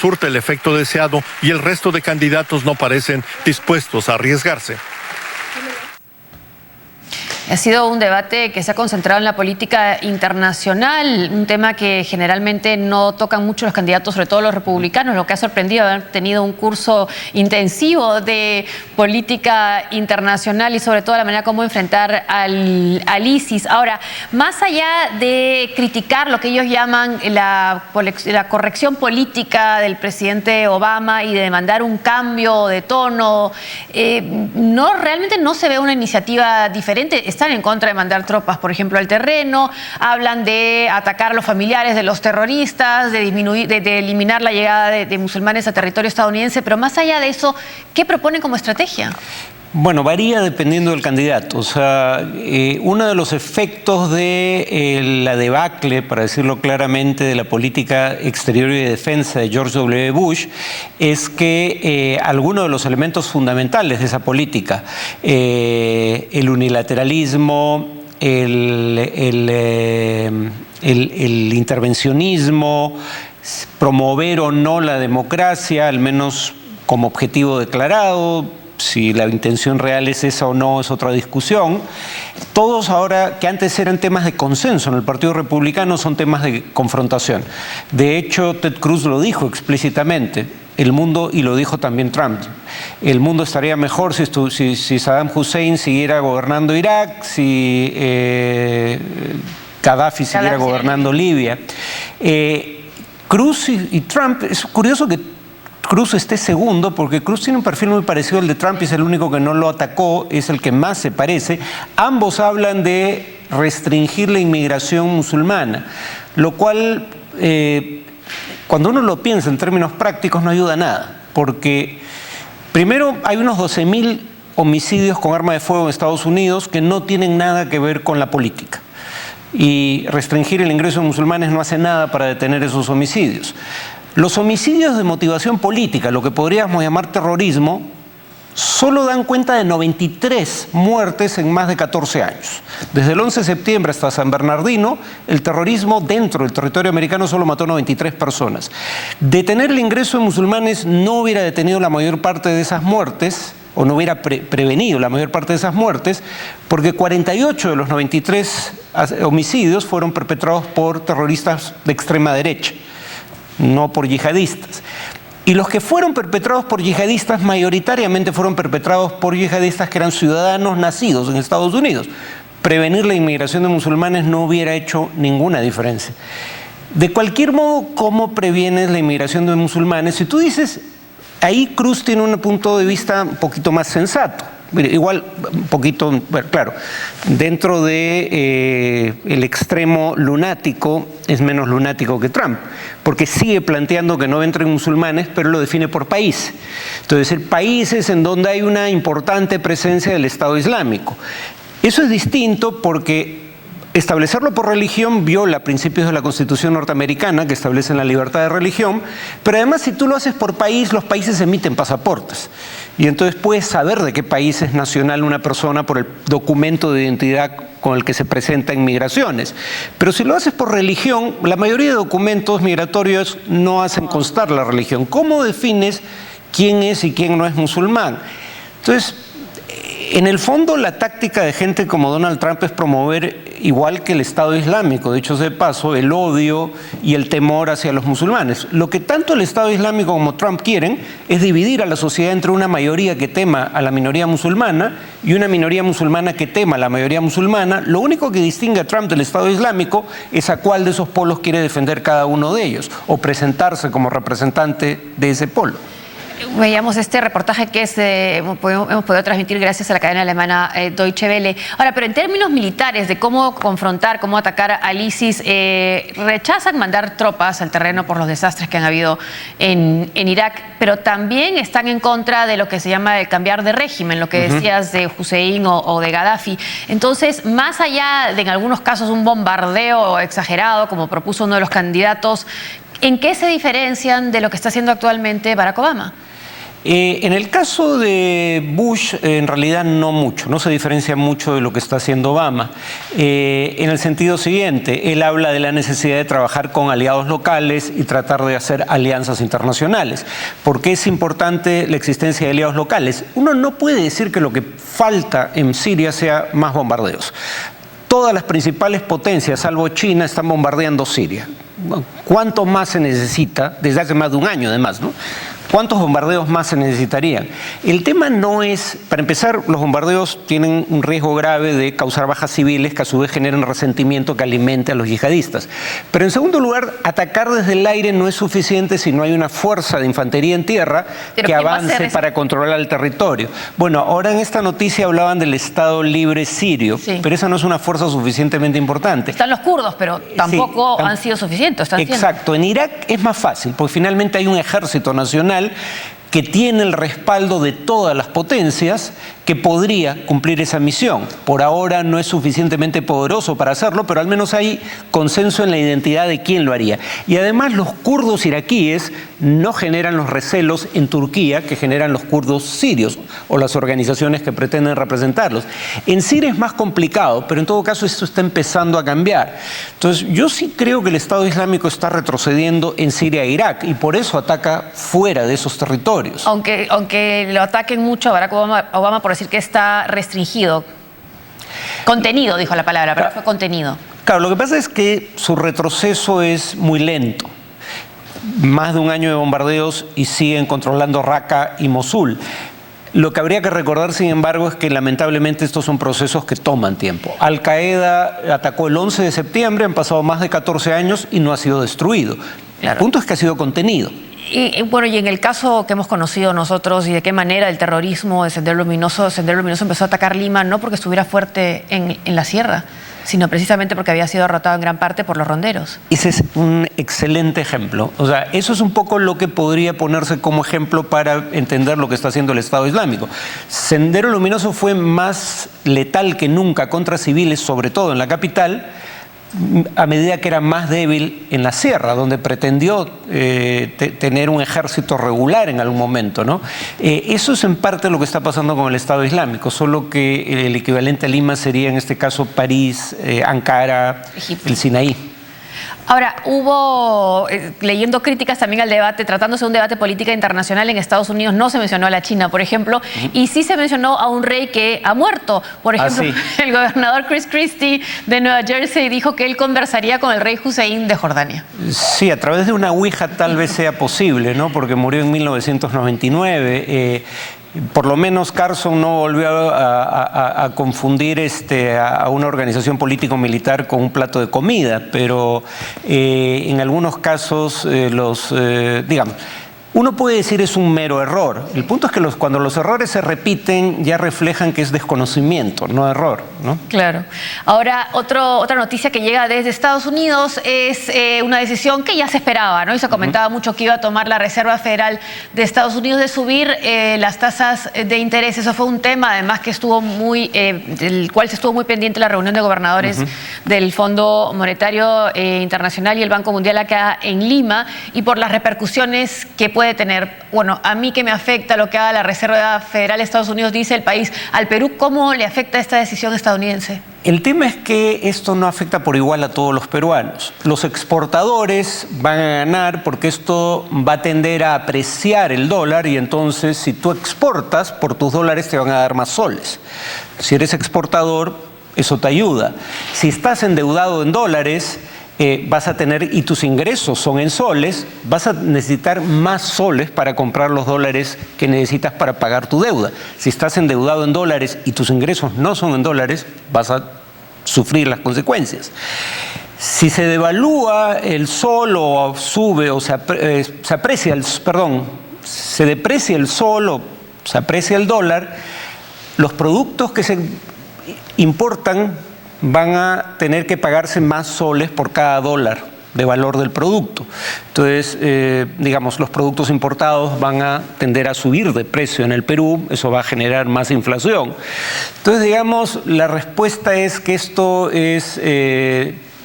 surte el efecto deseado y el resto de candidatos no parecen dispuestos a arriesgarse. Ha sido un debate que se ha concentrado en la política internacional, un tema que generalmente no tocan mucho los candidatos, sobre todo los republicanos, lo que ha sorprendido haber tenido un curso intensivo de política internacional y sobre todo la manera como enfrentar al ISIS. Ahora, más allá de criticar lo que ellos llaman la corrección política del presidente Obama y de demandar un cambio de tono, realmente no se ve una iniciativa diferente. Están en contra de mandar tropas, por ejemplo, al terreno, hablan de atacar a los familiares de los terroristas, de eliminar la llegada de musulmanes a territorio estadounidense, pero más allá de eso, ¿qué proponen como estrategia? Bueno, varía dependiendo del candidato. O sea, uno de los efectos de la debacle, para decirlo claramente, de la política exterior y de defensa de George W. Bush es que algunos de los elementos fundamentales de esa política, el unilateralismo, el intervencionismo, promover o no la democracia, al menos como objetivo declarado. Si la intención real es esa o no es otra discusión. Todos ahora, que antes eran temas de consenso en el Partido Republicano, son temas de confrontación. De hecho, Ted Cruz lo dijo explícitamente, el mundo, y lo dijo también Trump, el mundo estaría mejor si Saddam Hussein siguiera gobernando Irak, si Gaddafi siguiera gobernando Libia. Cruz y Trump, es curioso que Cruz esté segundo, porque Cruz tiene un perfil muy parecido al de Trump y es el único que no lo atacó, es el que más se parece. Ambos hablan de restringir la inmigración musulmana, lo cual, cuando uno lo piensa en términos prácticos, no ayuda a nada, porque primero hay unos 12.000 homicidios con arma de fuego en Estados Unidos que no tienen nada que ver con la política. Y restringir el ingreso de musulmanes no hace nada para detener esos homicidios. Los homicidios de motivación política, lo que podríamos llamar terrorismo, solo dan cuenta de 93 muertes en más de 14 años. Desde el 11 de septiembre hasta San Bernardino, el terrorismo dentro del territorio americano solo mató a 93 personas. Detener el ingreso de musulmanes no hubiera detenido la mayor parte de esas muertes, o no hubiera prevenido la mayor parte de esas muertes, porque 48 de los 93 homicidios fueron perpetrados por terroristas de extrema derecha, no por yihadistas. Y los que fueron perpetrados por yihadistas mayoritariamente fueron perpetrados por yihadistas que eran ciudadanos nacidos en Estados Unidos. Prevenir la inmigración de musulmanes no hubiera hecho ninguna diferencia. De cualquier modo, ¿cómo previenes la inmigración de musulmanes? Si tú dices, ahí Cruz tiene un punto de vista un poquito más sensato. Igual, un poquito, bueno, claro, dentro de el extremo lunático, es menos lunático que Trump, porque sigue planteando que no entren musulmanes, pero lo define por país. Entonces, países en donde hay una importante presencia del Estado Islámico. Eso es distinto porque establecerlo por religión viola principios de la Constitución norteamericana que establecen la libertad de religión, pero además si tú lo haces por país, los países emiten pasaportes. Y entonces puedes saber de qué país es nacional una persona por el documento de identidad con el que se presenta en migraciones. Pero si lo haces por religión, la mayoría de documentos migratorios no hacen constar la religión. ¿Cómo defines quién es y quién no es musulmán? Entonces, en el fondo, la táctica de gente como Donald Trump es promover, igual que el Estado Islámico, dicho sea de paso, el odio y el temor hacia los musulmanes. Lo que tanto el Estado Islámico como Trump quieren es dividir a la sociedad entre una mayoría que tema a la minoría musulmana y una minoría musulmana que tema a la mayoría musulmana. Lo único que distingue a Trump del Estado Islámico es a cuál de esos polos quiere defender cada uno de ellos o presentarse como representante de ese polo. Veíamos este reportaje que hemos podido transmitir gracias a la cadena alemana Deutsche Welle. Ahora, pero en términos militares de cómo confrontar, cómo atacar al ISIS, rechazan mandar tropas al terreno por los desastres que han habido en Irak, pero también están en contra de lo que se llama el cambiar de régimen, lo que decías de Hussein o de Gaddafi. Entonces, más allá de en algunos casos un bombardeo exagerado, como propuso uno de los candidatos, ¿en qué se diferencian de lo que está haciendo actualmente Barack Obama? En el caso de Bush, en realidad no mucho, no se diferencia mucho de lo que está haciendo Obama. En el sentido siguiente, él habla de la necesidad de trabajar con aliados locales y tratar de hacer alianzas internacionales. ¿Por qué es importante la existencia de aliados locales? Uno no puede decir que lo que falta en Siria sea más bombardeos. Todas las principales potencias, salvo China, están bombardeando Siria. ¿Cuánto más se necesita? Desde hace más de un año, además, ¿no? ¿Cuántos bombardeos más se necesitarían? El tema no es, para empezar, los bombardeos tienen un riesgo grave de causar bajas civiles que a su vez generan resentimiento que alimente a los yihadistas. Pero en segundo lugar, atacar desde el aire no es suficiente si no hay una fuerza de infantería en tierra que avance para controlar el territorio. Bueno, ahora en esta noticia hablaban del Estado Libre Sirio, pero esa no es una fuerza suficientemente importante. Están los kurdos, pero tampoco han sido suficientes. Exacto, en Irak es más fácil, porque finalmente hay un ejército nacional que tiene el respaldo de todas las potencias que podría cumplir esa misión. Por ahora no es suficientemente poderoso para hacerlo, pero al menos hay consenso en la identidad de quién lo haría. Y además los kurdos iraquíes no generan los recelos en Turquía que generan los kurdos sirios o las organizaciones que pretenden representarlos. En Siria es más complicado, pero en todo caso esto está empezando a cambiar. Entonces yo sí creo que el Estado Islámico está retrocediendo en Siria e Irak y por eso ataca fuera de esos territorios. Aunque lo ataquen mucho a Barack Obama por decir que está restringido. Contenido, dijo la palabra, pero fue contenido. Claro, lo que pasa es que su retroceso es muy lento. Más de un año de bombardeos y siguen controlando Raqqa y Mosul. Lo que habría que recordar, sin embargo, es que lamentablemente estos son procesos que toman tiempo. Al-Qaeda atacó el 11 de septiembre, han pasado más de 14 años y no ha sido destruido. Claro. El punto es que ha sido contenido. Y bueno, y en el caso que hemos conocido nosotros y de qué manera el terrorismo de Sendero Luminoso empezó a atacar Lima, no porque estuviera fuerte en la sierra, sino precisamente porque había sido derrotado en gran parte por los ronderos. Ese es un excelente ejemplo. O sea, eso es un poco lo que podría ponerse como ejemplo para entender lo que está haciendo el Estado Islámico. Sendero Luminoso fue más letal que nunca contra civiles, sobre todo en la capital, a medida que era más débil en la sierra, donde pretendió tener un ejército regular en algún momento, ¿no? Eso es en parte lo que está pasando con el Estado Islámico, solo que el equivalente a Lima sería en este caso París, Ankara, Egipto. El Sinaí. Ahora, hubo, leyendo críticas también al debate, tratándose de un debate política internacional en Estados Unidos, no se mencionó a la China, por ejemplo, y sí se mencionó a un rey que ha muerto. Por ejemplo, el gobernador Chris Christie de Nueva Jersey dijo que él conversaría con el rey Hussein de Jordania. Sí, a través de una ouija tal vez sea posible, ¿no? Porque murió en 1999. Por lo menos Carson no volvió a confundir a una organización político-militar con un plato de comida, pero en algunos casos digamos, uno puede decir es un mero error. El punto es que cuando los errores se repiten ya reflejan que es desconocimiento, no error, ¿no? Claro. Ahora, otra noticia que llega desde Estados Unidos es una decisión que ya se esperaba, ¿no? Y se comentaba mucho que iba a tomar la Reserva Federal de Estados Unidos de subir las tasas de interés. Eso fue un tema, además, que estuvo del cual se estuvo muy pendiente la reunión de gobernadores del Fondo Monetario Internacional y el Banco Mundial acá en Lima, y por las repercusiones que puede tener. Bueno, a mí que me afecta lo que haga la Reserva Federal de Estados Unidos, dice el país. Al Perú, ¿cómo le afecta esta decisión estadounidense? El tema es que esto no afecta por igual a todos los peruanos. Los exportadores van a ganar porque esto va a tender a apreciar el dólar y entonces si tú exportas, por tus dólares te van a dar más soles. Si eres exportador, eso te ayuda. Si estás endeudado en dólares, vas a tener, y tus ingresos son en soles, vas a necesitar más soles para comprar los dólares que necesitas para pagar tu deuda. Si estás endeudado en dólares y tus ingresos no son en dólares, vas a sufrir las consecuencias. Si se devalúa el sol o sube o se deprecia el sol o se aprecia el dólar, los productos que se importan van a tener que pagarse más soles por cada dólar de valor del producto. Entonces, digamos, los productos importados van a tender a subir de precio en el Perú, eso va a generar más inflación. Entonces, digamos, la respuesta es que esto es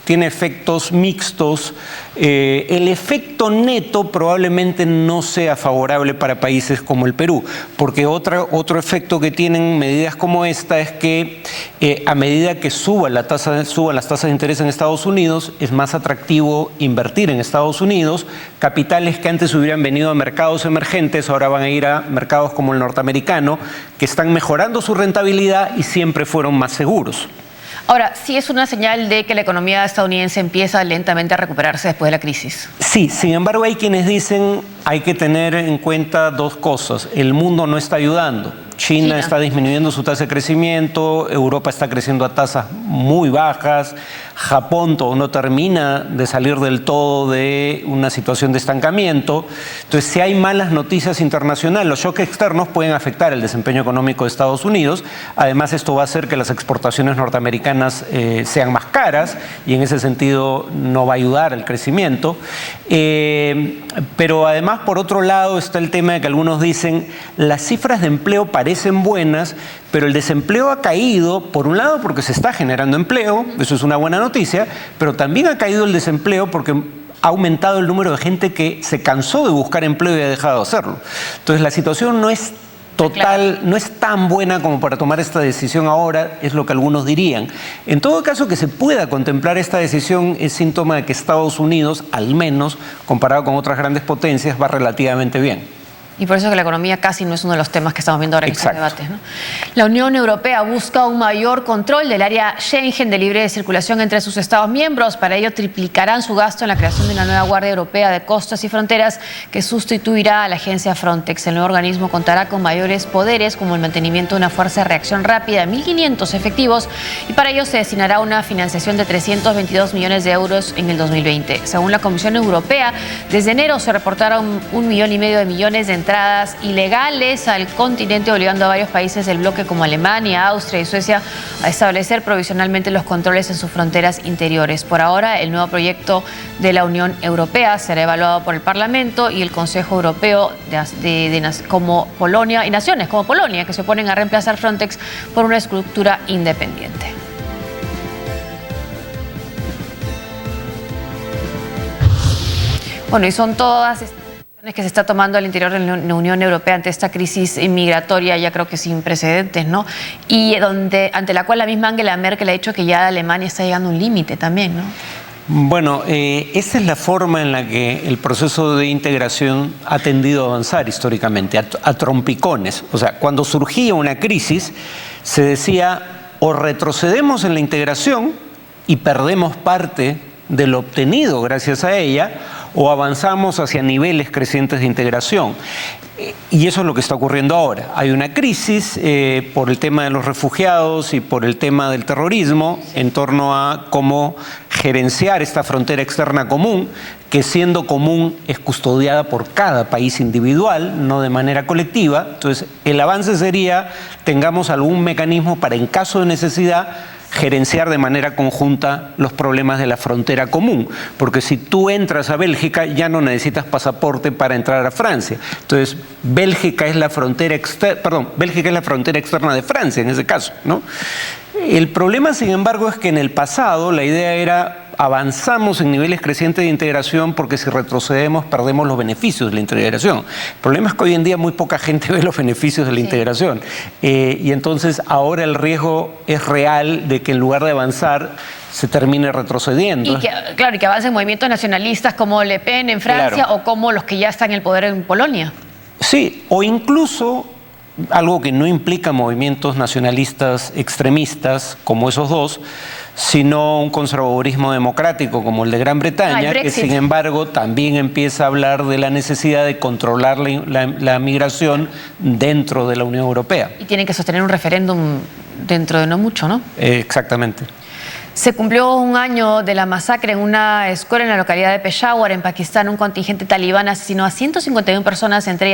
tiene efectos mixtos. El efecto neto probablemente no sea favorable para países como el Perú, porque otro efecto que tienen medidas como esta es que a medida que suban las tasas de interés en Estados Unidos, es más atractivo invertir en Estados Unidos. Capitales que antes hubieran venido a mercados emergentes ahora van a ir a mercados como el norteamericano, que están mejorando su rentabilidad y siempre fueron más seguros. Ahora, sí es una señal de que la economía estadounidense empieza lentamente a recuperarse después de la crisis. Sí, sin embargo hay quienes dicen hay que tener en cuenta dos cosas. El mundo no está ayudando. China está disminuyendo su tasa de crecimiento, Europa está creciendo a tasas muy bajas, Japón no termina de salir del todo de una situación de estancamiento. Entonces, si hay malas noticias internacionales, los shocks externos pueden afectar el desempeño económico de Estados Unidos. Además, esto va a hacer que las exportaciones norteamericanas sean más caras y en ese sentido no va a ayudar al crecimiento. Pero además, por otro lado, está el tema de que algunos dicen las cifras de empleo parecen buenas, pero el desempleo ha caído, por un lado porque se está generando empleo, eso es una buena noticia, pero también ha caído el desempleo porque ha aumentado el número de gente que se cansó de buscar empleo y ha dejado de hacerlo. Entonces la situación no es total, no es tan buena como para tomar esta decisión ahora, es lo que algunos dirían. En todo caso, que se pueda contemplar esta decisión es síntoma de que Estados Unidos, al menos comparado con otras grandes potencias, va relativamente bien. Y por eso es que la economía casi no es uno de los temas que estamos viendo ahora en estos debates, ¿no? La Unión Europea busca un mayor control del área Schengen de libre circulación entre sus Estados miembros. Para ello triplicarán su gasto en la creación de una nueva Guardia Europea de Costas y Fronteras que sustituirá a la agencia Frontex. El nuevo organismo contará con mayores poderes como el mantenimiento de una fuerza de reacción rápida de 1.500 efectivos y para ello se destinará una financiación de 322 millones de euros en el 2020. Según la Comisión Europea, desde enero se reportaron 1,5 millones de entradas ilegales al continente, obligando a varios países del bloque como Alemania, Austria y Suecia a establecer provisionalmente los controles en sus fronteras interiores. Por ahora, el nuevo proyecto de la Unión Europea será evaluado por el Parlamento y el Consejo Europeo como Polonia y naciones como Polonia, que se oponen a reemplazar Frontex por una estructura independiente. Bueno, y son todas que se está tomando al interior de la Unión Europea ante esta crisis inmigratoria, ya creo que sin precedentes, ¿no? Y ante la cual la misma Angela Merkel ha dicho que ya Alemania está llegando a un límite también, ¿no? Bueno, esa es la forma en la que el proceso de integración ha tendido a avanzar históricamente, a trompicones. O sea, cuando surgía una crisis, se decía o retrocedemos en la integración y perdemos parte de lo obtenido gracias a ella, o avanzamos hacia niveles crecientes de integración. Y eso es lo que está ocurriendo ahora. Hay una crisis por el tema de los refugiados y por el tema del terrorismo en torno a cómo gerenciar esta frontera externa común, que siendo común es custodiada por cada país individual, no de manera colectiva. Entonces, el avance sería, tengamos algún mecanismo para, en caso de necesidad, gerenciar de manera conjunta los problemas de la frontera común, porque si tú entras a Bélgica ya no necesitas pasaporte para entrar a Francia. Entonces, Bélgica es la frontera externa de Francia en ese caso, ¿no? El problema, sin embargo, es que en el pasado la idea era avanzamos en niveles crecientes de integración porque si retrocedemos perdemos los beneficios de la integración. El problema es que hoy en día muy poca gente ve los beneficios de la integración y entonces ahora el riesgo es real de que en lugar de avanzar se termine retrocediendo. Y que avancen movimientos nacionalistas como Le Pen en Francia o como los que ya están en el poder en Polonia. Sí, o incluso algo que no implica movimientos nacionalistas extremistas como esos dos, sino un conservadurismo democrático como el de Gran Bretaña, que sin embargo también empieza a hablar de la necesidad de controlar la migración dentro de la Unión Europea. Y tienen que sostener un referéndum dentro de no mucho, ¿no? Exactamente. Se cumplió un año de la masacre en una escuela en la localidad de Peshawar, en Pakistán. Un contingente talibán asesinó a 151 personas, entre ellas